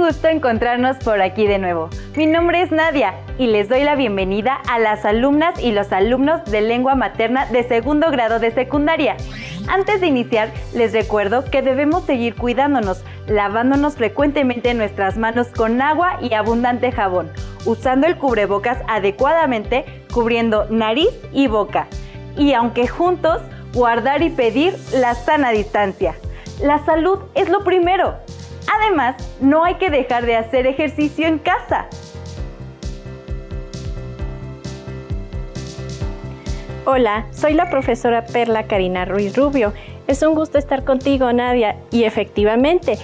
gusto encontrarnos por aquí de nuevo. Mi nombre es Nadia y les doy la bienvenida a las alumnas y los alumnos de lengua materna de segundo grado de secundaria. Antes de iniciar, les recuerdo que debemos seguir cuidándonos, lavándonos frecuentemente nuestras manos con agua y abundante jabón, usando el cubrebocas adecuadamente, cubriendo nariz y boca. Y aunque juntos, guardar y pedir la sana distancia. La salud es lo primero. Además, no hay que dejar de hacer ejercicio en casa. Hola, soy la profesora Perla Karina Ruiz Rubio. Es un gusto estar contigo, Nadia, y efectivamente,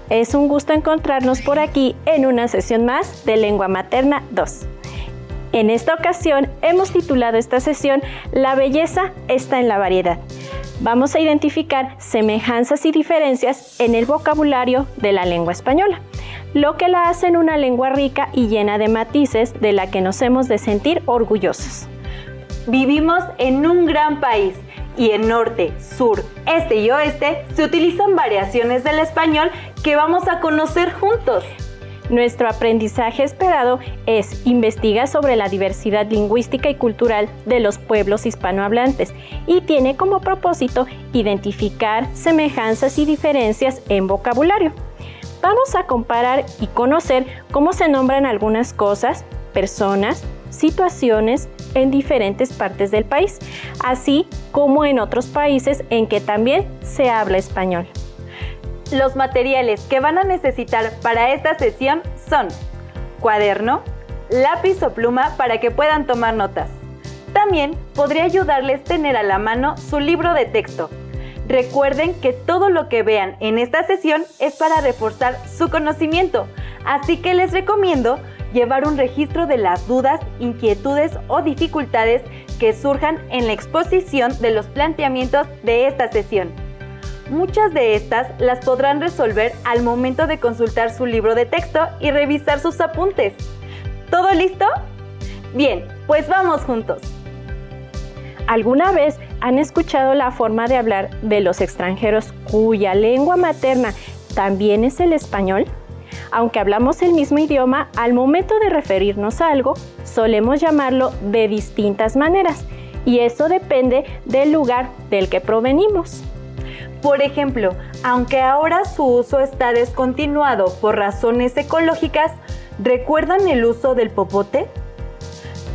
es un gusto encontrarnos por aquí en una sesión más de Lengua Materna 2. En esta ocasión hemos titulado esta sesión La belleza está en la variedad. Vamos a identificar semejanzas y diferencias en el vocabulario de la lengua española, lo que la hace una lengua rica y llena de matices de la que nos hemos de sentir orgullosos. Vivimos en un gran país y en norte, sur, este y oeste se utilizan variaciones del español que vamos a conocer juntos. Nuestro aprendizaje esperado es investigar sobre la diversidad lingüística y cultural de los pueblos hispanohablantes y tiene como propósito identificar semejanzas y diferencias en vocabulario. Vamos a comparar y conocer cómo se nombran algunas cosas, personas, situaciones en diferentes partes del país, así como en otros países en que también se habla español. Los materiales que van a necesitar para esta sesión son cuaderno, lápiz o pluma para que puedan tomar notas. También podría ayudarles tener a la mano su libro de texto. Recuerden que todo lo que vean en esta sesión es para reforzar su conocimiento, así que les recomiendo llevar un registro de las dudas, inquietudes o dificultades que surjan en la exposición de los planteamientos de esta sesión. Muchas de estas las podrán resolver al momento de consultar su libro de texto y revisar sus apuntes. ¿Todo listo? Bien, pues vamos juntos. ¿Alguna vez han escuchado la forma de hablar de los extranjeros cuya lengua materna también es el español? Aunque hablamos el mismo idioma, al momento de referirnos a algo, solemos llamarlo de distintas maneras, y eso depende del lugar del que provenimos. Por ejemplo, aunque ahora su uso está descontinuado por razones ecológicas, ¿recuerdan el uso del popote?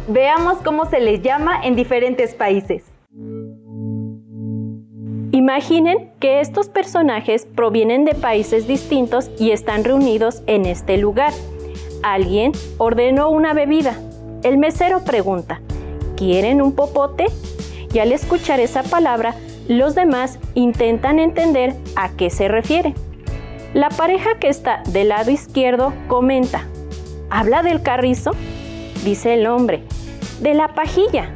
Veamos cómo se les llama en diferentes países. Imaginen que estos personajes provienen de países distintos y están reunidos en este lugar. Alguien ordenó una bebida. El mesero pregunta, ¿quieren un popote? Y al escuchar esa palabra, los demás intentan entender a qué se refiere. La pareja que está del lado izquierdo comenta, ¿habla del carrizo? Dice el hombre. De la pajilla,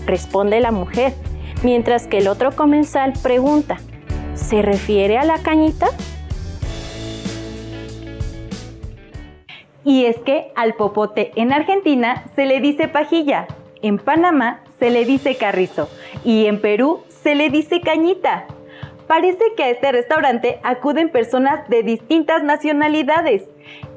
responde la mujer, mientras que el otro comensal pregunta, ¿se refiere a la cañita? Y es que al popote en Argentina se le dice pajilla, en Panamá se le dice carrizo y en Perú se le dice cañita. Parece que a este restaurante acuden personas de distintas nacionalidades.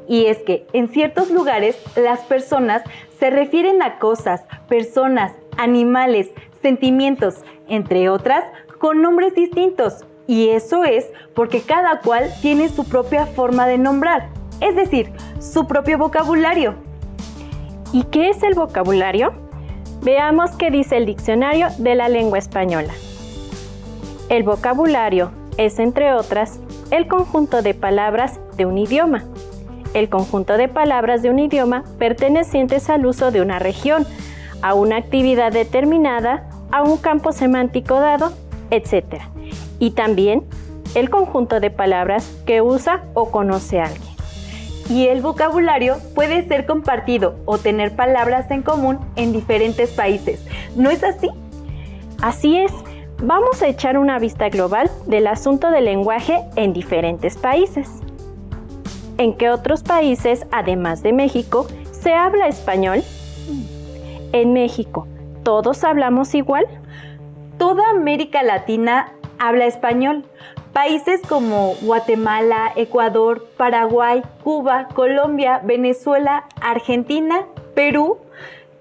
Y es que en ciertos lugares las personas se refieren a cosas, personas, animales, sentimientos, entre otras, con nombres distintos. Y eso es porque cada cual tiene su propia forma de nombrar, es decir, su propio vocabulario. ¿Y qué es el vocabulario? Veamos qué dice el diccionario de la lengua española. El vocabulario es, entre otras, el conjunto de palabras de un idioma. El conjunto de palabras de un idioma pertenecientes al uso de una región, a una actividad determinada, a un campo semántico dado, etc. Y también el conjunto de palabras que usa o conoce alguien. Y el vocabulario puede ser compartido o tener palabras en común en diferentes países. ¿No es así? Así es. Vamos a echar una vista global del asunto del lenguaje en diferentes países. ¿En qué otros países, además de México, se habla español? En México, ¿todos hablamos igual? Toda América Latina habla español, Países como Guatemala, Ecuador, Paraguay, Cuba, Colombia, Venezuela, Argentina, Perú,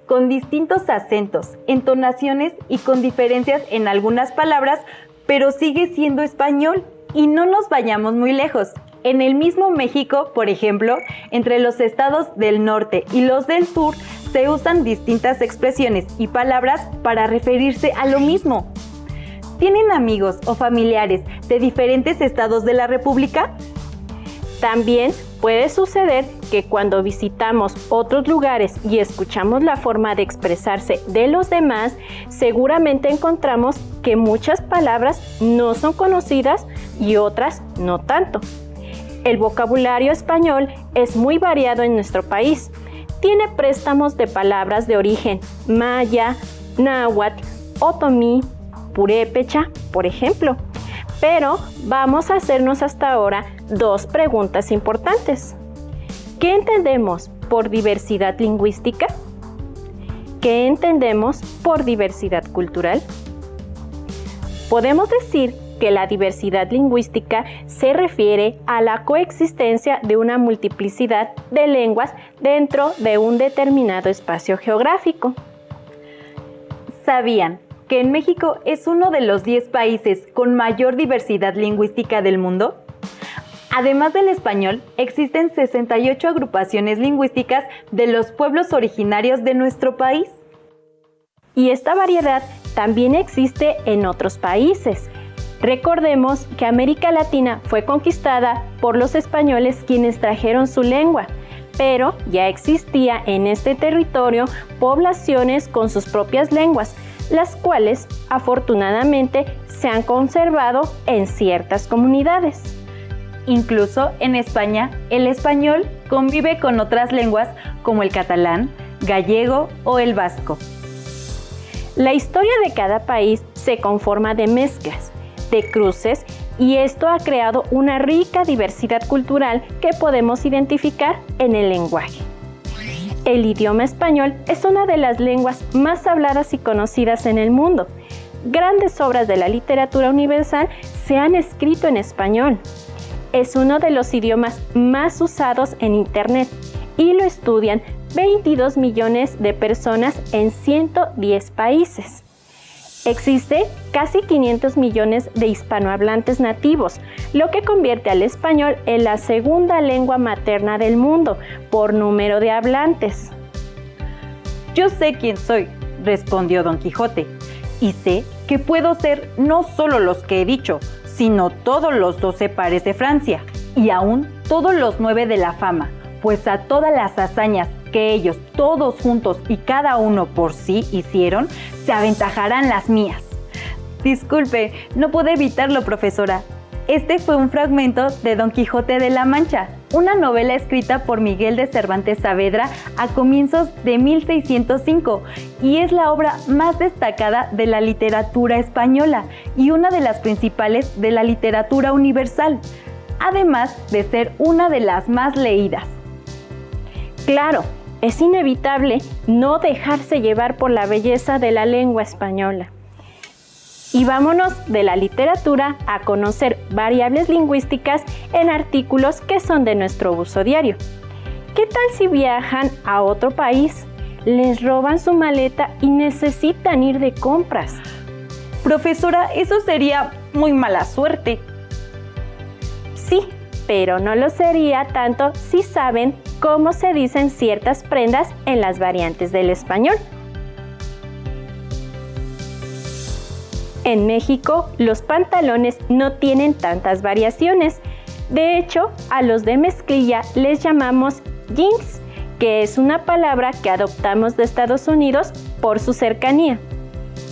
con distintos acentos, entonaciones y con diferencias en algunas palabras, pero sigue siendo español. Y no nos vayamos muy lejos. En el mismo México, por ejemplo, entre los estados del norte y los del sur, se usan distintas expresiones y palabras para referirse a lo mismo. ¿Tienen amigos o familiares de diferentes estados de la República? También puede suceder que cuando visitamos otros lugares y escuchamos la forma de expresarse de los demás, seguramente encontramos que muchas palabras no son conocidas y otras no tanto. El vocabulario español es muy variado en nuestro país. Tiene préstamos de palabras de origen maya, náhuatl, otomí, purépecha, por ejemplo. Pero vamos a hacernos hasta ahora 2 preguntas importantes. ¿Qué entendemos por diversidad lingüística? ¿Qué entendemos por diversidad cultural? Podemos decir que la diversidad lingüística se refiere a la coexistencia de una multiplicidad de lenguas dentro de un determinado espacio geográfico. ¿Sabían que en México es uno de los 10 países con mayor diversidad lingüística del mundo? Además del español, existen 68 agrupaciones lingüísticas de los pueblos originarios de nuestro país. Y esta variedad también existe en otros países. Recordemos que América Latina fue conquistada por los españoles, quienes trajeron su lengua, pero ya existía en este territorio poblaciones con sus propias lenguas, las cuales afortunadamente se han conservado en ciertas comunidades. Incluso en España, el español convive con otras lenguas como el catalán, gallego o el vasco. La historia de cada país se conforma de mezclas, de cruces, y esto ha creado una rica diversidad cultural que podemos identificar en el lenguaje. El idioma español es una de las lenguas más habladas y conocidas en el mundo. Grandes obras de la literatura universal se han escrito en español. Es uno de los idiomas más usados en Internet y lo estudian 22 millones de personas en 110 países. Existe casi 500 millones de hispanohablantes nativos, lo que convierte al español en la segunda lengua materna del mundo por número de hablantes. Yo sé quién soy, respondió Don Quijote, y sé que puedo ser no solo los que he dicho, sino todos los 12 pares de Francia, y aún todos los 9 de la fama, pues a todas las hazañas que ellos todos juntos y cada uno por sí hicieron, se aventajarán las mías. Disculpe, no pude evitarlo, profesora. Este fue un fragmento de Don Quijote de la Mancha, una novela escrita por Miguel de Cervantes Saavedra a comienzos de 1605, y es la obra más destacada de la literatura española y una de las principales de la literatura universal, además de ser una de las más leídas. Claro, es inevitable no dejarse llevar por la belleza de la lengua española. Y vámonos de la literatura a conocer variables lingüísticas en artículos que son de nuestro uso diario. ¿Qué tal si viajan a otro país, les roban su maleta y necesitan ir de compras? Profesora, eso sería muy mala suerte. Sí, pero no lo sería tanto si saben cómo se dicen ciertas prendas en las variantes del español. En México, los pantalones no tienen tantas variaciones. De hecho, a los de mezclilla les llamamos jeans, que es una palabra que adoptamos de Estados Unidos por su cercanía.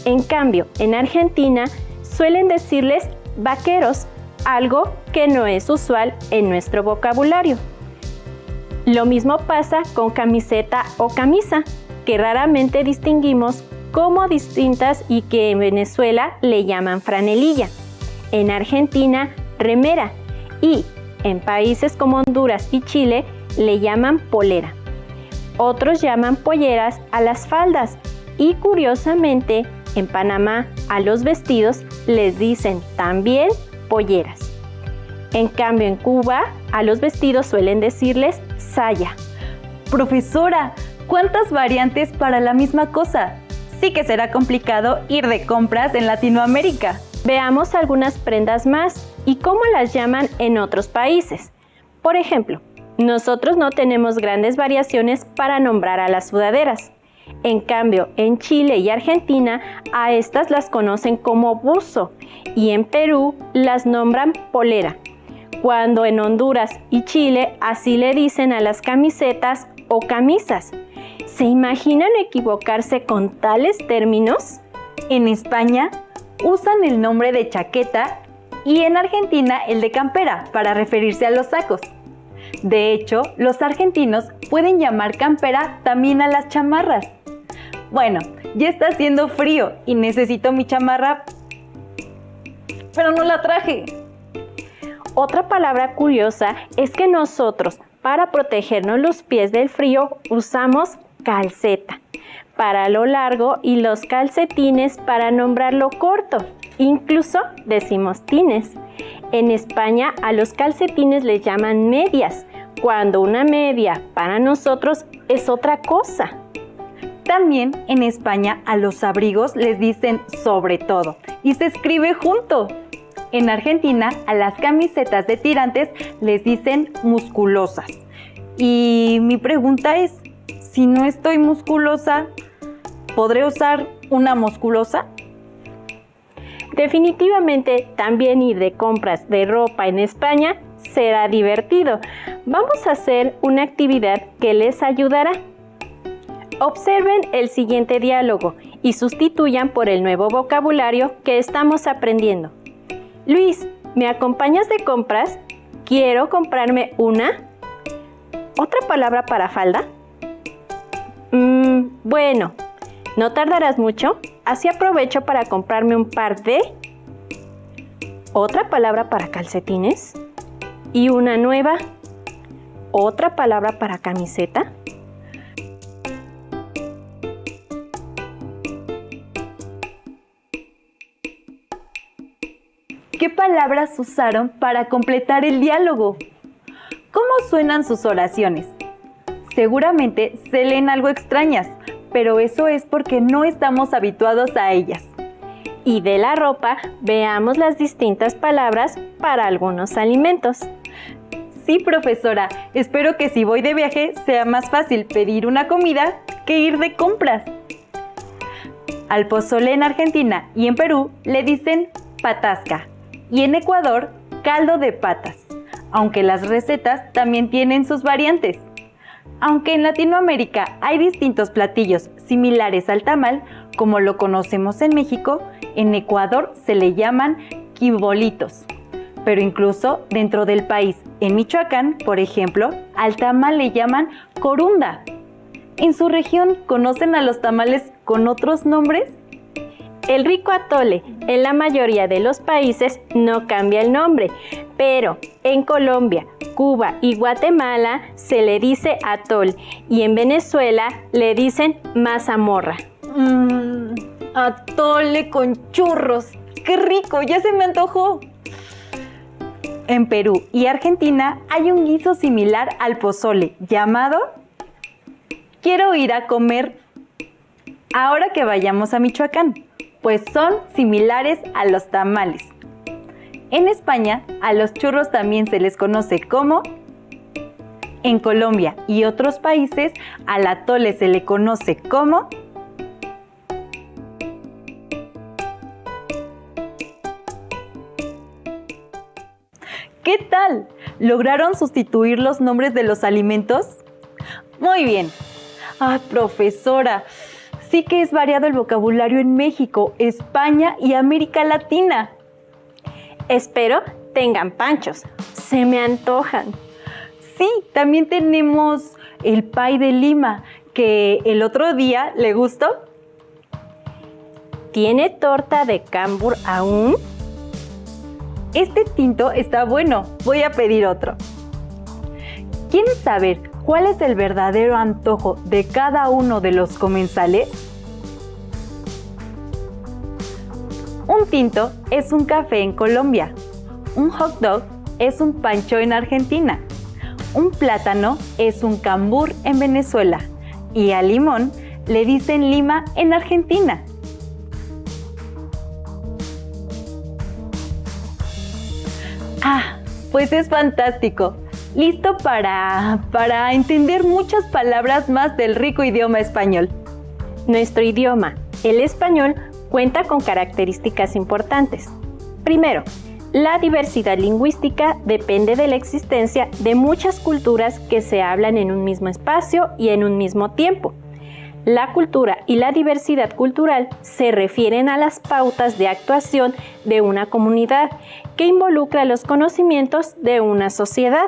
En cambio, en Argentina suelen decirles vaqueros, algo que no es usual en nuestro vocabulario. Lo mismo pasa con camiseta o camisa, que raramente distinguimos como distintas y que en Venezuela le llaman franelilla, en Argentina remera y en países como Honduras y Chile le llaman polera. Otros llaman polleras a las faldas y curiosamente en Panamá a los vestidos les dicen también polleras. En cambio, en Cuba, a los vestidos suelen decirles saya. Profesora, ¿cuántas variantes para la misma cosa? Sí que será complicado ir de compras en Latinoamérica. Veamos algunas prendas más y cómo las llaman en otros países. Por ejemplo, nosotros no tenemos grandes variaciones para nombrar a las sudaderas. En cambio, en Chile y Argentina, a estas las conocen como buzo y en Perú las nombran polera, cuando en Honduras y Chile así le dicen a las camisetas o camisas. ¿Se imaginan equivocarse con tales términos? En España usan el nombre de chaqueta y en Argentina el de campera para referirse a los sacos. De hecho, los argentinos pueden llamar campera también a las chamarras. Bueno, ya está haciendo frío y necesito mi chamarra, pero no la traje. Otra palabra curiosa es que nosotros, para protegernos los pies del frío, usamos calceta para lo largo y los calcetines para nombrar lo corto. Incluso decimos tines. En España a los calcetines les llaman medias, cuando una media para nosotros es otra cosa. También en España a los abrigos les dicen sobre todo y se escribe junto. En Argentina a las camisetas de tirantes les dicen musculosas. Y mi pregunta es, si no estoy musculosa, ¿podré usar una musculosa? Definitivamente también ir de compras de ropa en España será divertido. Vamos a hacer una actividad que les ayudará. Observen el siguiente diálogo y sustituyan por el nuevo vocabulario que estamos aprendiendo. Luis, ¿me acompañas de compras? Quiero comprarme una. ¿Otra palabra para falda? Bueno, ¿no tardarás mucho? Así aprovecho para comprarme un par de... ¿Otra palabra para calcetines? ¿Y una nueva? ¿Otra palabra para camiseta? ¿Qué palabras usaron para completar el diálogo? ¿Cómo suenan sus oraciones? Seguramente se leen algo extrañas, pero eso es porque no estamos habituados a ellas. Y de la ropa, veamos las distintas palabras para algunos alimentos. Sí, profesora, espero que si voy de viaje sea más fácil pedir una comida que ir de compras. Al pozole en Argentina y en Perú le dicen patasca y en Ecuador caldo de patas, aunque las recetas también tienen sus variantes. Aunque en Latinoamérica hay distintos platillos similares al tamal, como lo conocemos en México, en Ecuador se le llaman quibolitos. Pero incluso dentro del país, en Michoacán, por ejemplo, al tamal le llaman corunda. ¿En su región conocen a los tamales con otros nombres? El rico atole en la mayoría de los países no cambia el nombre, pero en Colombia, Cuba y Guatemala se le dice atol y en Venezuela le dicen mazamorra. Atole con churros. ¡Qué rico! ¡Ya se me antojó! En Perú y Argentina hay un guiso similar al pozole llamado quiero ir a comer ahora que vayamos a Michoacán, pues son similares a los tamales. En España, a los churros también se les conoce como... En Colombia y otros países, al atole se le conoce como... ¿Qué tal? ¿Lograron sustituir los nombres de los alimentos? Muy bien. Profesora, sí que es variado el vocabulario en México, España y América Latina. Espero tengan panchos. Se me antojan. Sí, también tenemos el pay de Lima, que el otro día le gustó. ¿Tiene torta de cambur aún? Este tinto está bueno, voy a pedir otro. ¿Quieren saber cuál es el verdadero antojo de cada uno de los comensales? Un tinto es un café en Colombia, un hot dog es un pancho en Argentina. Un plátano es un cambur en Venezuela. Y al limón le dicen lima en Argentina. Pues es fantástico. Listo para entender muchas palabras más del rico idioma español. Nuestro idioma, el español, cuenta con características importantes. Primero, la diversidad lingüística depende de la existencia de muchas culturas que se hablan en un mismo espacio y en un mismo tiempo. La cultura y la diversidad cultural se refieren a las pautas de actuación de una comunidad que involucra los conocimientos de una sociedad.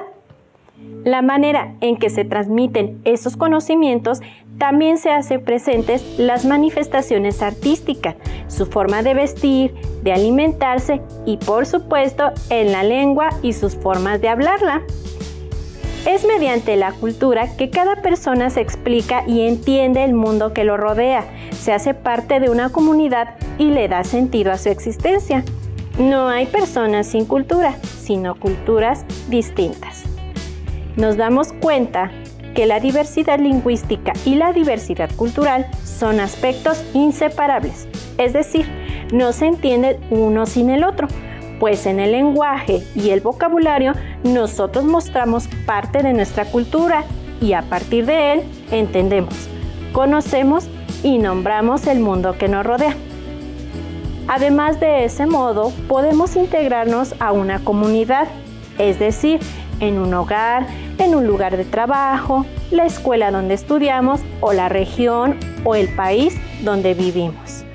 La manera en que se transmiten esos conocimientos también se hacen presentes las manifestaciones artísticas, su forma de vestir, de alimentarse y, por supuesto, en la lengua y sus formas de hablarla. Es mediante la cultura que cada persona se explica y entiende el mundo que lo rodea, se hace parte de una comunidad y le da sentido a su existencia. No hay personas sin cultura, sino culturas distintas. Nos damos cuenta que la diversidad lingüística y la diversidad cultural son aspectos inseparables, es decir, no se entienden uno sin el otro, pues en el lenguaje y el vocabulario nosotros mostramos parte de nuestra cultura y a partir de él entendemos, conocemos y nombramos el mundo que nos rodea. Además de ese modo, podemos integrarnos a una comunidad, es decir, en un hogar, en un lugar de trabajo, la escuela donde estudiamos o la región o el país donde vivimos.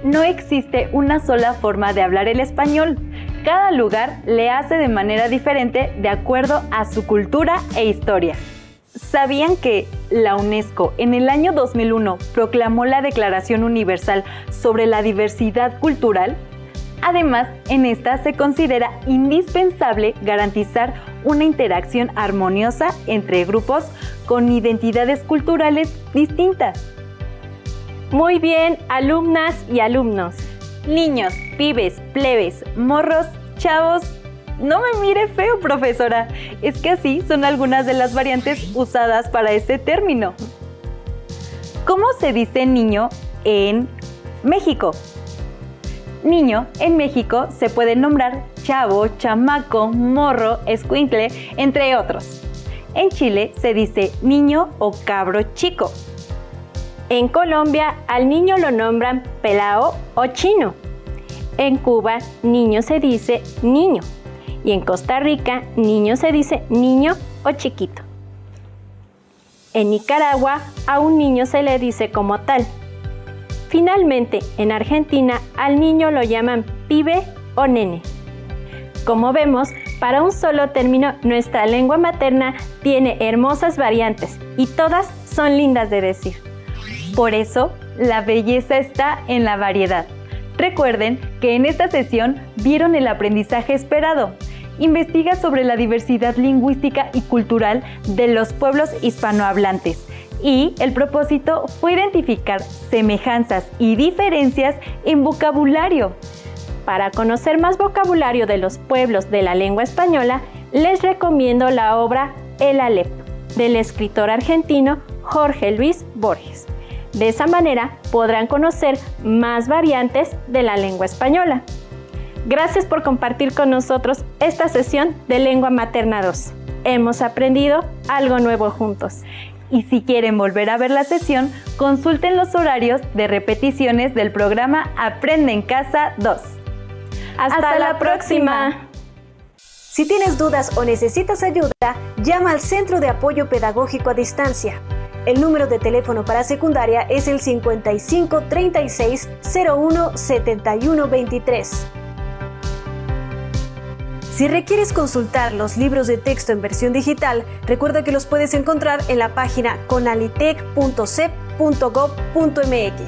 No existe una sola forma de hablar el español. Cada lugar le hace de manera diferente de acuerdo a su cultura e historia. ¿Sabían que la UNESCO en el año 2001 proclamó la Declaración Universal sobre la Diversidad Cultural? Además, en esta se considera indispensable garantizar una interacción armoniosa entre grupos con identidades culturales distintas. Muy bien, alumnas y alumnos. Niños, pibes, plebes, morros, chavos. No me mire feo, profesora. Es que así son algunas de las variantes usadas para este término. ¿Cómo se dice niño en México? Niño en México se puede nombrar chavo, chamaco, morro, escuincle, entre otros. En Chile se dice niño o cabro chico. En Colombia al niño lo nombran pelao o chino. En Cuba niño se dice niño. Y en Costa Rica niño se dice niño o chiquito. En Nicaragua a un niño se le dice como tal. Finalmente, en Argentina, al niño lo llaman pibe o nene. Como vemos, para un solo término, nuestra lengua materna tiene hermosas variantes y todas son lindas de decir. Por eso, la belleza está en la variedad. Recuerden que en esta sesión vieron el aprendizaje esperado. Investiga sobre la diversidad lingüística y cultural de los pueblos hispanohablantes. Y el propósito fue identificar semejanzas y diferencias en vocabulario. Para conocer más vocabulario de los pueblos de la lengua española, les recomiendo la obra El Alep, del escritor argentino Jorge Luis Borges. De esa manera podrán conocer más variantes de la lengua española. Gracias por compartir con nosotros esta sesión de Lengua Materna 2. Hemos aprendido algo nuevo juntos. Y si quieren volver a ver la sesión, consulten los horarios de repeticiones del programa Aprende en Casa 2. ¡Hasta la próxima! Si tienes dudas o necesitas ayuda, llama al Centro de Apoyo Pedagógico a Distancia. El número de teléfono para secundaria es el 55 36 01 71 23. Si requieres consultar los libros de texto en versión digital, recuerda que los puedes encontrar en la página conalitec.cep.gov.mx.